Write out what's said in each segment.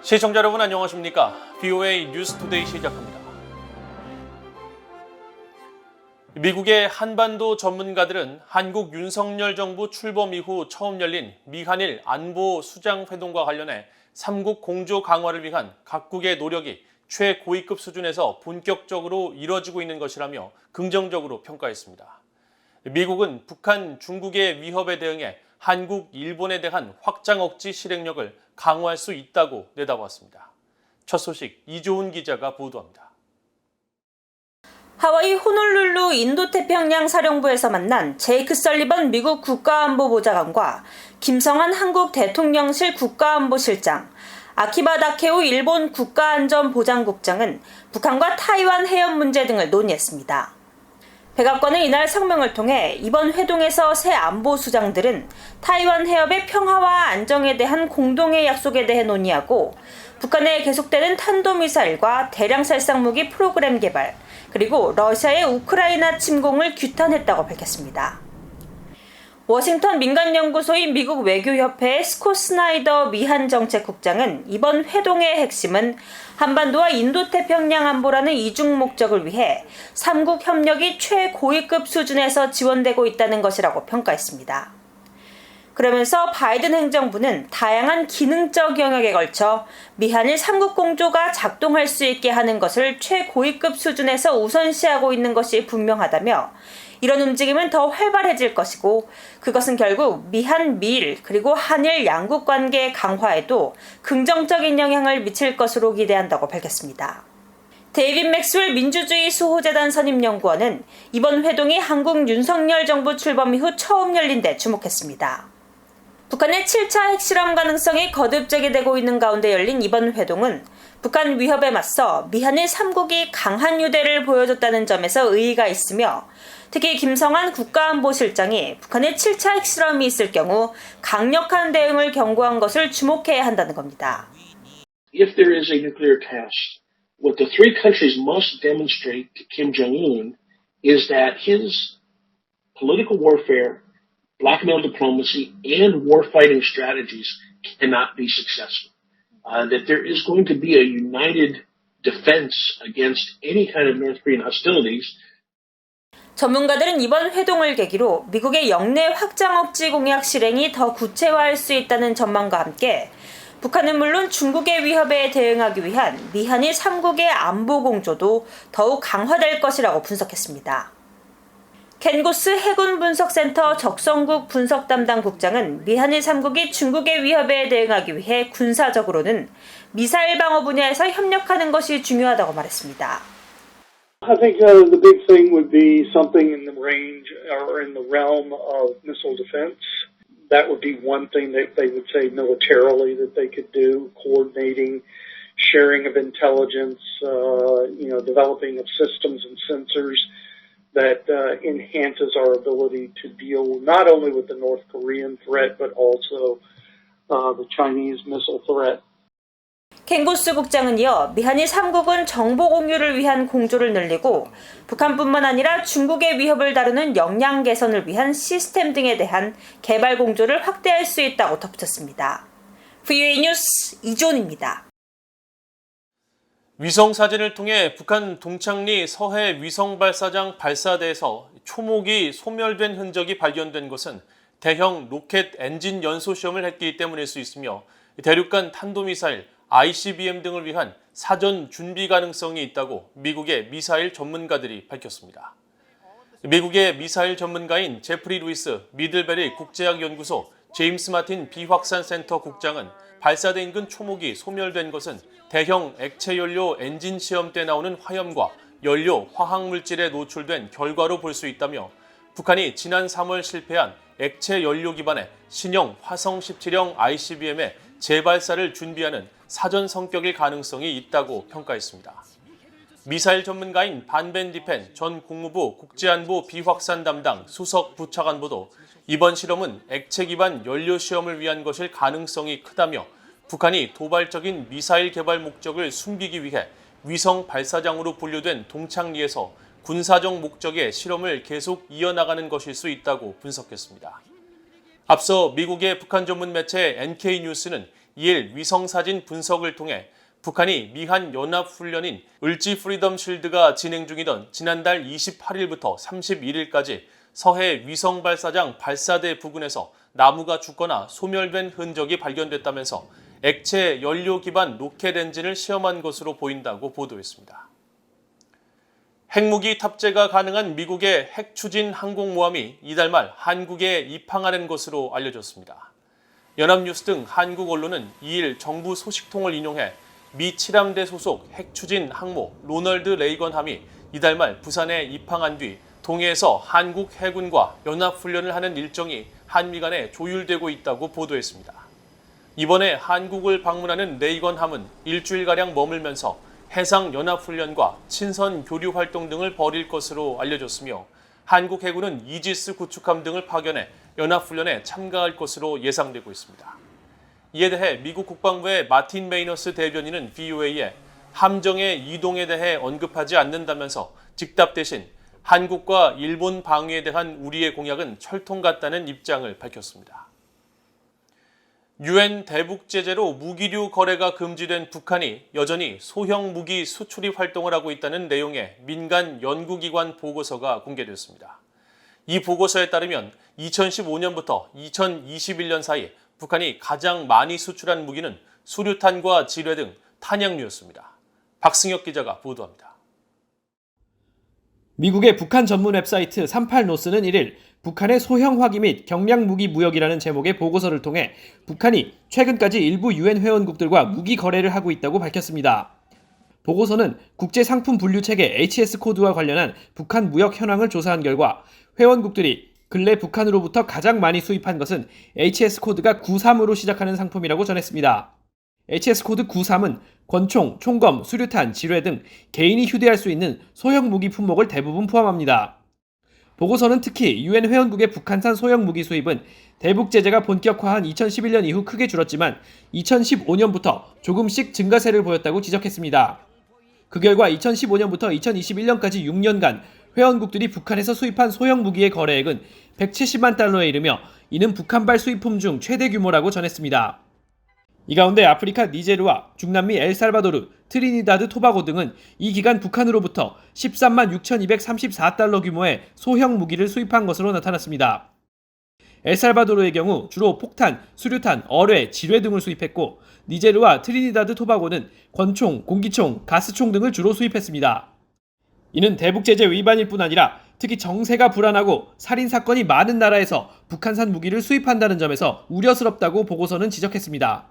시청자 여러분 안녕하십니까? VOA 뉴스투데이 시작합니다. 미국의 한반도 전문가들은 한국 윤석열 정부 출범 이후 처음 열린 미한일 안보 수장 회동과 관련해 삼국 공조 강화를 위한 각국의 노력이 최고위급 수준에서 본격적으로 이뤄지고 있는 것이라며 긍정적으로 평가했습니다. 미국은 북한, 중국의 위협에 대응해 한국, 일본에 대한 확장 억지 실행력을 강화할 수 있다고 내다봤습니다. 첫 소식 이조은 기자가 보도합니다. 하와이 호놀룰루 인도태평양 사령부에서 만난 제이크 설리번 미국 국가안보보좌관과 김성한 한국 대통령실 국가안보실장, 아키바 다케오 일본 국가안전보장국장은 북한과 타이완 해협 문제 등을 논의했습니다. 백악관은 이날 성명을 통해 이번 회동에서 새 안보수장들은 타이완 해협의 평화와 안정에 대한 공동의 약속에 대해 논의하고 북한의 계속되는 탄도미사일과 대량살상무기 프로그램 개발, 그리고 러시아의 우크라이나 침공을 규탄했다고 밝혔습니다. 워싱턴 민간연구소인 미국 외교협회의 스콧 스나이더 미한정책국장은 이번 회동의 핵심은 한반도와 인도태평양 안보라는 이중 목적을 위해 삼국 협력이 최고위급 수준에서 지원되고 있다는 것이라고 평가했습니다. 그러면서 바이든 행정부는 다양한 기능적 영역에 걸쳐 미한일 삼국 공조가 작동할 수 있게 하는 것을 최고위급 수준에서 우선시하고 있는 것이 분명하다며 이런 움직임은 더 활발해질 것이고 그것은 결국 미한, 미일, 그리고 한일 양국 관계 강화에도 긍정적인 영향을 미칠 것으로 기대한다고 밝혔습니다. 데이빗 맥스웰 민주주의 수호재단 선임연구원은 이번 회동이 한국 윤석열 정부 출범 이후 처음 열린 데 주목했습니다. 북한의 7차 핵실험 가능성이 거듭 제기되고 있는 가운데 열린 이번 회동은 북한 위협에 맞서 미한일 3국이 강한 유대를 보여줬다는 점에서 의의가 있으며 특히 김성한 국가안보실장이 북한의 7차 핵실험이 있을 경우 강력한 대응을 경고한 것을 주목해야 한다는 겁니다. If there is a nuclear test, what the three countries must demonstrate to Kim Jong-un is that his political warfare, blackmail diplomacy, and war-fighting strategies cannot be successful. That there is going to be a united defense against any kind of North Korean hostilities. 전문가들은 이번 회동을 계기로 미국의 영내 확장 억지 공약 실행이 더 구체화할 수 있다는 전망과 함께 북한은 물론 중국의 위협에 대응하기 위한 미한일 3국의 안보 공조도 더욱 강화될 것이라고 분석했습니다. 켄고스 해군분석센터 적성국 분석 담당 국장은 미한일 3국이 중국의 위협에 대응하기 위해 군사적으로는 미사일 방어 분야에서 협력하는 것이 중요하다고 말했습니다. I think the big thing would be something in the range or in the realm of missile defense. That would be one thing that they would say militarily that they could do, coordinating, sharing of intelligence, developing of systems and sensors that enhances our ability to deal not only with the North Korean threat but also the Chinese missile threat. 켄고스 국장은 이어 미한일 3국은 정보 공유를 위한 공조를 늘리고 북한뿐만 아니라 중국의 위협을 다루는 역량 개선을 위한 시스템 등에 대한 개발 공조를 확대할 수 있다고 덧붙였습니다. VOA 뉴스 이존입니다. 위성사진을 통해 북한 동창리 서해 위성발사장 발사대에서 초목이 소멸된 흔적이 발견된 것은 대형 로켓 엔진 연소 시험을 했기 때문일 수 있으며 대륙간 탄도미사일, ICBM 등을 위한 사전 준비 가능성이 있다고 미국의 미사일 전문가들이 밝혔습니다. 미국의 미사일 전문가인 제프리 루이스 미들베리 국제학연구소 제임스 마틴 비확산센터 국장은 발사대 인근 초목이 소멸된 것은 대형 액체연료 엔진 시험 때 나오는 화염과 연료, 화학물질에 노출된 결과로 볼 수 있다며 북한이 지난 3월 실패한 액체연료 기반의 신형 화성 17형 ICBM의 재발사를 준비하는 사전 성격일 가능성이 있다고 평가했습니다. 미사일 전문가인 반벤디펜 전 국무부 국제안보 비확산 담당 수석 부차관보도 이번 실험은 액체 기반 연료 시험을 위한 것일 가능성이 크다며 북한이 도발적인 미사일 개발 목적을 숨기기 위해 위성 발사장으로 분류된 동창리에서 군사적 목적의 실험을 계속 이어나가는 것일 수 있다고 분석했습니다. 앞서 미국의 북한 전문 매체 NK뉴스는 2일 위성사진 분석을 통해 북한이 미한 연합훈련인 을지 프리덤 실드가 진행 중이던 지난달 28일부터 31일까지 서해 위성발사장 발사대 부근에서 나무가 죽거나 소멸된 흔적이 발견됐다면서 액체 연료 기반 로켓 엔진을 시험한 것으로 보인다고 보도했습니다. 핵무기 탑재가 가능한 미국의 핵추진 항공모함이 이달 말 한국에 입항하는 것으로 알려졌습니다. 연합뉴스 등 한국 언론은 2일 정부 소식통을 인용해 미 7함대 소속 핵추진 항모 로널드 레이건함이 이달 말 부산에 입항한 뒤 동해에서 한국 해군과 연합훈련을 하는 일정이 한미 간에 조율되고 있다고 보도했습니다. 이번에 한국을 방문하는 레이건함은 일주일가량 머물면서 해상연합훈련과 친선 교류 활동 등을 벌일 것으로 알려졌으며 한국 해군은 이지스 구축함 등을 파견해 연합훈련에 참가할 것으로 예상되고 있습니다. 이에 대해 미국 국방부의 마틴 메이너스 대변인은 VOA에 함정의 이동에 대해 언급하지 않는다면서 즉답 대신 한국과 일본 방위에 대한 우리의 공약은 철통 같다는 입장을 밝혔습니다. 유엔 대북 제재로 무기류 거래가 금지된 북한이 여전히 소형 무기 수출입 활동을 하고 있다는 내용의 민간 연구기관 보고서가 공개됐습니다. 이 보고서에 따르면 2015년부터 2021년 사이 북한이 가장 많이 수출한 무기는 수류탄과 지뢰 등 탄약류였습니다. 박승혁 기자가 보도합니다. 미국의 북한 전문 웹사이트 38노스는 1일 북한의 소형 화기 및 경량 무기 무역이라는 제목의 보고서를 통해 북한이 최근까지 일부 유엔 회원국들과 무기 거래를 하고 있다고 밝혔습니다. 보고서는 국제상품 분류 체계 HS 코드와 관련한 북한 무역 현황을 조사한 결과 회원국들이 근래 북한으로부터 가장 많이 수입한 것은 HS 코드가 93으로 시작하는 상품이라고 전했습니다. HS 코드 93은 권총, 총검, 수류탄, 지뢰 등 개인이 휴대할 수 있는 소형 무기 품목을 대부분 포함합니다. 보고서는 특히 유엔 회원국의 북한산 소형 무기 수입은 대북 제재가 본격화한 2011년 이후 크게 줄었지만 2015년부터 조금씩 증가세를 보였다고 지적했습니다. 그 결과 2015년부터 2021년까지 6년간 회원국들이 북한에서 수입한 소형 무기의 거래액은 170만 달러에 이르며 이는 북한발 수입품 중 최대 규모라고 전했습니다. 이 가운데 아프리카 니제르와 중남미 엘살바도르, 트리니다드 토바고 등은 이 기간 북한으로부터 13만 6,234달러 규모의 소형 무기를 수입한 것으로 나타났습니다. 엘살바도르의 경우 주로 폭탄, 수류탄, 어뢰, 지뢰 등을 수입했고 니제르와 트리니다드 토바고는 권총, 공기총, 가스총 등을 주로 수입했습니다. 이는 대북 제재 위반일 뿐 아니라 특히 정세가 불안하고 살인사건이 많은 나라에서 북한산 무기를 수입한다는 점에서 우려스럽다고 보고서는 지적했습니다.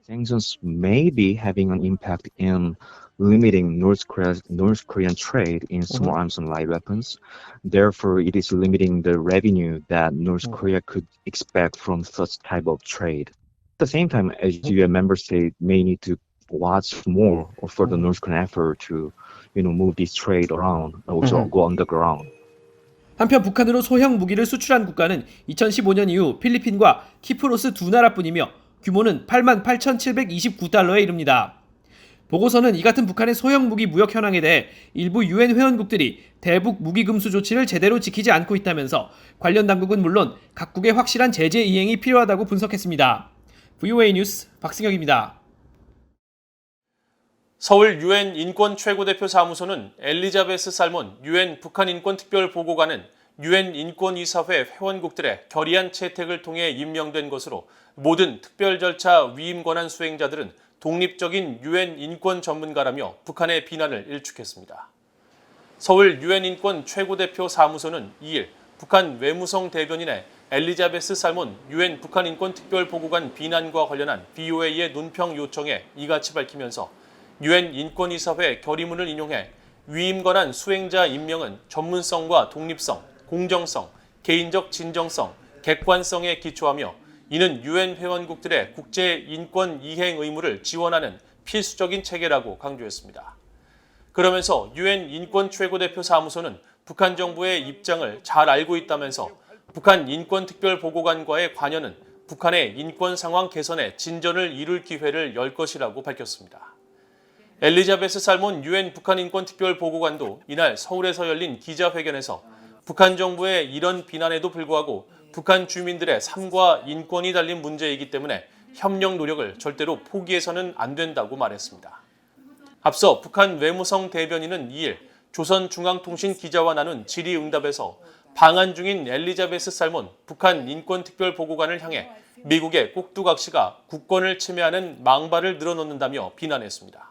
Sanctions may be having an impact in limiting North Korean trade in small arms and light weapons. Therefore, it is limiting the revenue that North Korea could expect from such type of trade. At the same time, as UN member state may need to watch more for the North Korean effort to, move this trade around, also go underground. 한편 북한으로 소형 무기를 수출한 국가는 2015년 이후 필리핀과 키프로스 두 나라뿐이며 규모는 88,729달러에 이릅니다. 보고서는 이 같은 북한의 소형 무기 무역 현황에 대해 일부 유엔 회원국들이 대북 무기 금수 조치를 제대로 지키지 않고 있다면서 관련 당국은 물론 각국의 확실한 제재 이행이 필요하다고 분석했습니다. VOA 뉴스 박승혁입니다. 서울 유엔 인권 최고대표 사무소는 엘리자베스 살몬 유엔 북한 인권 특별 보고관은 유엔 인권이사회 회원국들의 결의안 채택을 통해 임명된 것으로 모든 특별 절차 위임 권한 수행자들은 독립적인 유엔 인권 전문가라며 북한의 비난을 일축했습니다. 서울 유엔 인권 최고대표 사무소는 2일 북한 외무성 대변인의 엘리자베스 살몬 유엔 북한 인권 특별 보고관 비난과 관련한 VOA의 논평 요청에 이같이 밝히면서 유엔 인권이사회 결의문을 인용해 위임 권한 수행자 임명은 전문성과 독립성, 공정성, 개인적 진정성, 객관성에 기초하며 이는 유엔 회원국들의 국제 인권 이행 의무를 지원하는 필수적인 체계라고 강조했습니다. 그러면서 유엔 인권 최고대표 사무소는 북한 정부의 입장을 잘 알고 있다면서 북한 인권특별보고관과의 관여는 북한의 인권 상황 개선에 진전을 이룰 기회를 열 것이라고 밝혔습니다. 엘리자베스 살몬 유엔 북한 인권특별보고관도 이날 서울에서 열린 기자회견에서 북한 정부의 이런 비난에도 불구하고 북한 주민들의 삶과 인권이 달린 문제이기 때문에 협력 노력을 절대로 포기해서는 안 된다고 말했습니다. 앞서 북한 외무성 대변인은 2일 조선중앙통신 기자와 나눈 질의응답에서 방한 중인 엘리자베스 살몬 북한 인권특별보고관을 향해 미국의 꼭두각시가 국권을 침해하는 망발을 늘어놓는다며 비난했습니다.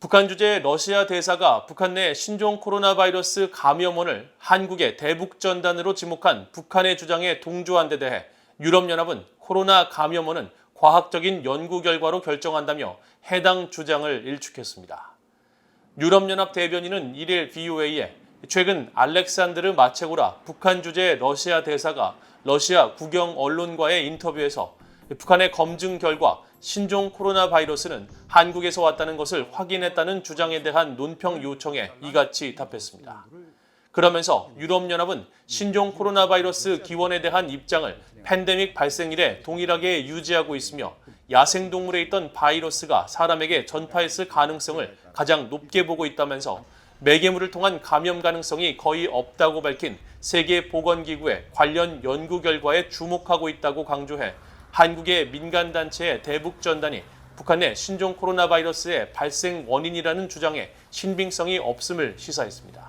북한 주재 러시아 대사가 북한 내 신종 코로나 바이러스 감염원을 한국의 대북전단으로 지목한 북한의 주장에 동조한 데 대해 유럽연합은 코로나 감염원은 과학적인 연구 결과로 결정한다며 해당 주장을 일축했습니다. 유럽연합 대변인은 1일 VOA에 최근 알렉산드르 마체고라 북한 주재 러시아 대사가 러시아 국영 언론과의 인터뷰에서 북한의 검증 결과 신종 코로나 바이러스는 한국에서 왔다는 것을 확인했다는 주장에 대한 논평 요청에 이같이 답했습니다. 그러면서 유럽연합은 신종 코로나 바이러스 기원에 대한 입장을 팬데믹 발생 이래 동일하게 유지하고 있으며 야생동물에 있던 바이러스가 사람에게 전파했을 가능성을 가장 높게 보고 있다면서 매개물을 통한 감염 가능성이 거의 없다고 밝힌 세계보건기구의 관련 연구 결과에 주목하고 있다고 강조해 한국의 민간단체의 대북전단이 북한 내 신종 코로나 바이러스의 발생 원인이라는 주장에 신빙성이 없음을 시사했습니다.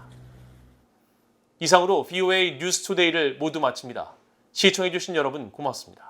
이상으로 VOA 뉴스투데이를 모두 마칩니다. 시청해주신 여러분 고맙습니다.